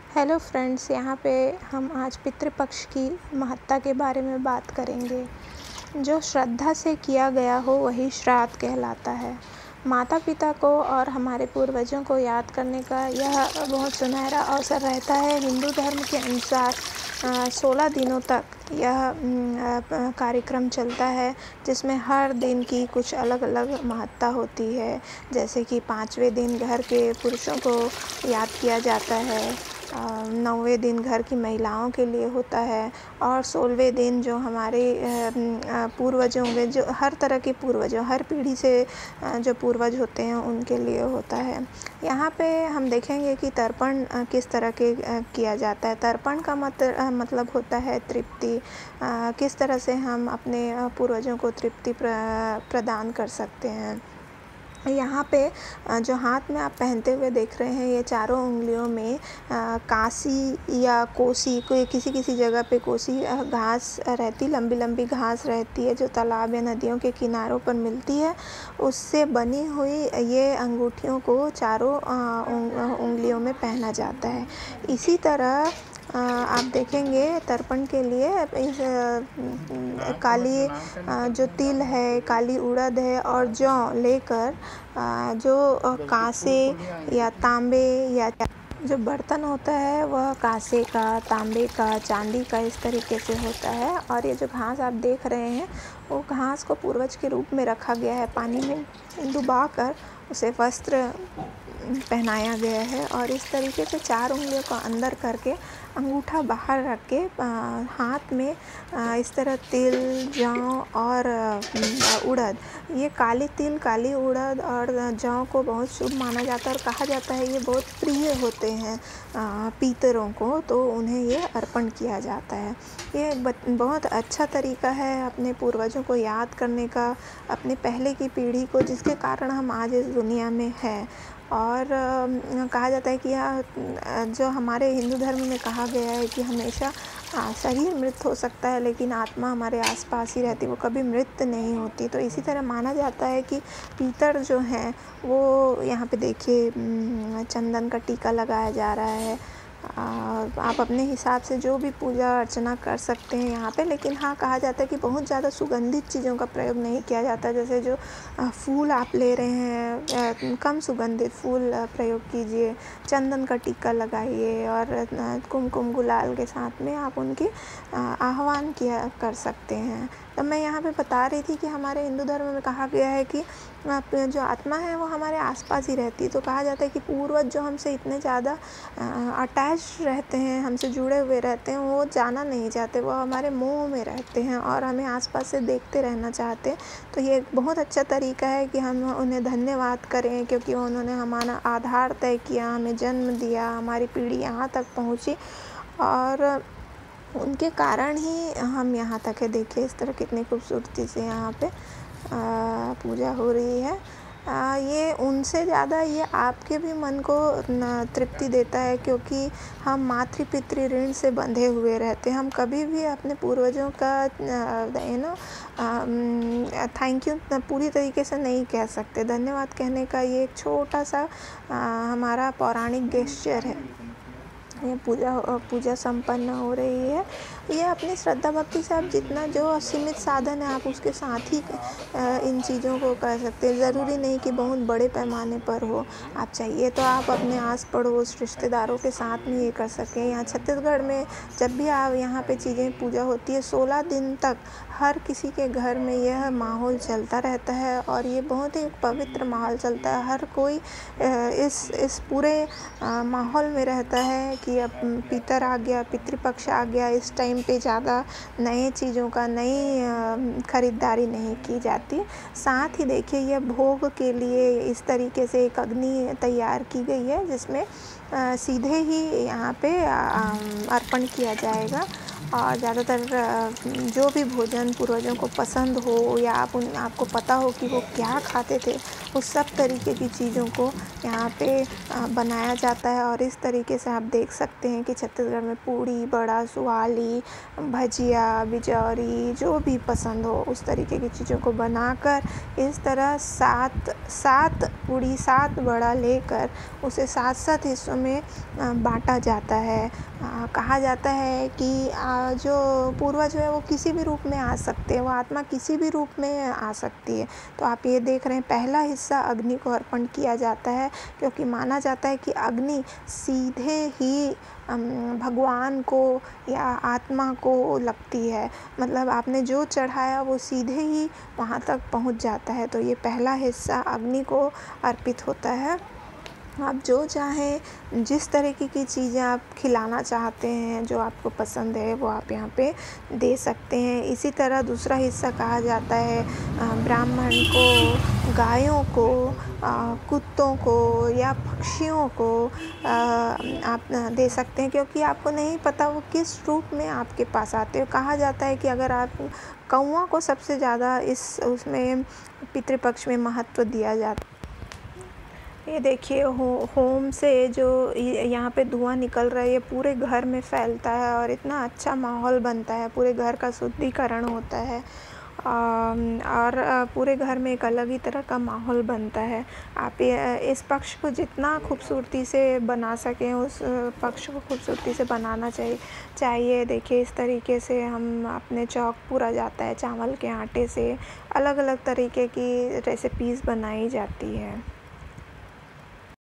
Hello friends, यहाँ पे हम आज पितृपक्ष की महत्ता के बारे में बात करेंगे। जो श्रद्धा से किया गया हो वही श्राद्ध कहलाता है। माता पिता को और हमारे पूर्वजों को याद करने का यह बहुत सुनहरा अवसर रहता है। हिंदू धर्म के अनुसार 16 दिनों तक यह कार्यक्रम चलता है, जिसमें हर दिन की कुछ अलग अलग महत्ता होती है। जैसे कि 5वें दिन घर के पुरुषों को याद किया जाता है, 9वें दिन घर की महिलाओं के लिए होता है और 16वें दिन जो हमारे पूर्वजों में जो हर तरह के पूर्वजों हर पीढ़ी से जो पूर्वज होते हैं उनके लिए होता है। यहाँ पे हम देखेंगे कि तर्पण किस तरह के किया जाता है। तर्पण का मतलब होता है तृप्ति। किस तरह से हम अपने पूर्वजों को तृप्ति प्रदान कर सकते हैं। यहाँ पे जो हाथ में आप पहनते हुए देख रहे हैं, ये चारों उंगलियों में कासी या कोसी, कोई किसी जगह पे कोसी घास रहती, लंबी लंबी घास रहती है जो तालाब या नदियों के किनारों पर मिलती है। उससे बनी हुई ये अंगूठियों को चारों उंगलियों में पहना जाता है। इसी तरह आप देखेंगे तर्पण के लिए इस काली जो तिल है, काली उड़द है और जौ लेकर जो कांसे या तांबे या जो बर्तन होता है वह कांसे का, तांबे का, चांदी का इस तरीके से होता है। और ये जो घास आप देख रहे हैं वो घास को पूर्वज के रूप में रखा गया है। पानी में डुबाकर उसे वस्त्र पहनाया गया है और इस तरीके से 4 उंगलियों को अंदर करके अंगूठा बाहर रख के हाथ में इस तरह तिल, जौ और उड़द, ये काली तिल, काली उड़द और जौ को बहुत शुभ माना जाता है और कहा जाता है ये बहुत प्रिय होते हैं पितरों को, तो उन्हें ये अर्पण किया जाता है। ये बहुत अच्छा तरीका है अपने पूर्वजों को याद करने का, अपने पहले की पीढ़ी को, जिसके कारण हम आज इस दुनिया में हैं। और कहा जाता है कि यह जो हमारे हिंदू धर्म में कहा गया है कि हमेशा शरीर मृत हो सकता है लेकिन आत्मा हमारे आसपास ही रहती है, वो कभी मृत नहीं होती। तो इसी तरह माना जाता है कि पितर जो हैं वो यहाँ पे देखिए चंदन का टीका लगाया जा रहा है। आप अपने हिसाब से जो भी पूजा अर्चना कर सकते हैं यहाँ पे, लेकिन हाँ, कहा जाता है कि बहुत ज़्यादा सुगंधित चीज़ों का प्रयोग नहीं किया जाता। जैसे जो फूल आप ले रहे हैं, कम सुगंधित फूल प्रयोग कीजिए, चंदन का टीका लगाइए और कुमकुम गुलाल के साथ में आप उनकी आह्वान किया कर सकते हैं। तब मैं यहाँ पे बता रही थी कि हमारे हिंदू धर्म में कहा गया है कि जो आत्मा है वो हमारे आसपास ही रहती है। तो कहा जाता है कि पूर्वज जो हमसे इतने ज़्यादा अटैच रहते हैं, हमसे जुड़े हुए रहते हैं, वो जाना नहीं चाहते, वो हमारे मोह में रहते हैं और हमें आसपास से देखते रहना चाहते हैं। तो ये एक बहुत अच्छा तरीका है कि हम उन्हें धन्यवाद करें, क्योंकि उन्होंने हमारा आधार तय किया, हमें जन्म दिया, हमारी पीढ़ी यहाँ तक पहुँची और उनके कारण ही हम यहाँ तक है। देखिए इस तरह कितनी खूबसूरती से यहाँ पे पूजा हो रही है। ये उनसे ज़्यादा ये आपके भी मन को तृप्ति देता है, क्योंकि हम मातृ पितृ ऋण से बंधे हुए रहते हैं। हम कभी भी अपने पूर्वजों का थैंक यू पूरी तरीके से नहीं कह सकते। धन्यवाद कहने का ये एक छोटा सा हमारा पौराणिक गेस्चर है। ये पूजा संपन्न हो रही है। ये अपनी श्रद्धा भक्ति से आप जितना जो असीमित साधन है आप उसके साथ ही इन चीज़ों को कर सकते हैं। ज़रूरी नहीं कि बहुत बड़े पैमाने पर हो। आप चाहिए तो आप अपने आस पड़ोस रिश्तेदारों के साथ में ये कर सकें। यहाँ छत्तीसगढ़ में जब भी आप यहाँ पे चीज़ें पूजा होती है 16 दिन तक हर किसी के घर में यह माहौल चलता रहता है और ये बहुत ही पवित्र माहौल चलता है। हर कोई इस पूरे माहौल में रहता है कि अब पितर आ गया, पितृपक्ष आ गया, इस टाइम पे ज़्यादा नए चीज़ों का नई खरीदारी नहीं की जाती। साथ ही देखिए ये भोग के लिए इस तरीके से एक अग्नि तैयार की गई है, जिसमें सीधे ही यहाँ पे अर्पण किया जाएगा और ज़्यादातर जो भी भोजन पूर्वजों को पसंद हो या आपको पता हो कि वो क्या खाते थे, उस सब तरीके की चीज़ों को यहाँ पे बनाया जाता है। और इस तरीके से आप देख सकते हैं कि छत्तीसगढ़ में पूड़ी, बड़ा, सुआली, भजिया, बिजौरी, जो भी पसंद हो उस तरीके की चीज़ों को बनाकर इस तरह 7 पूड़ी 7 बड़ा लेकर उसे 7 हिस्सों में बाँटा जाता है। कहा जाता है कि जो पूर्वज है वो किसी भी रूप में आ सकते हैं, वो आत्मा किसी भी रूप में आ सकती है। तो आप ये देख रहे हैं, पहला हिस्सा अग्नि को अर्पण किया जाता है, क्योंकि माना जाता है कि अग्नि सीधे ही भगवान को या आत्मा को लगती है। मतलब आपने जो चढ़ाया वो सीधे ही वहाँ तक पहुँच जाता है। तो ये पहला हिस्सा अग्नि को अर्पित होता है। आप जो चाहें, जिस तरीके की चीज़ें आप खिलाना चाहते हैं, जो आपको पसंद है वो आप यहाँ पे दे सकते हैं। इसी तरह दूसरा हिस्सा कहा जाता है ब्राह्मण को, गायों को, कुत्तों को या पक्षियों को आप दे सकते हैं, क्योंकि आपको नहीं पता वो किस रूप में आपके पास आते हैं। कहा जाता है कि अगर आप कौवा को सबसे ज़्यादा उसमें पितृपक्ष में महत्व दिया जाता है। ये देखिए, होम से जो यहाँ पे धुआं निकल रहा है, ये पूरे घर में फैलता है और इतना अच्छा माहौल बनता है, पूरे घर का शुद्धिकरण होता है। और पूरे घर में एक अलग ही तरह का माहौल बनता है। आप इस पक्ष को जितना खूबसूरती से बना सकें, उस पक्ष को खूबसूरती से बनाना चाहिए। देखिए, इस तरीके से हम अपने चौक पूरा जाता है। चावल के आटे से अलग अलग तरीके की रेसिपीज़ बनाई जाती है।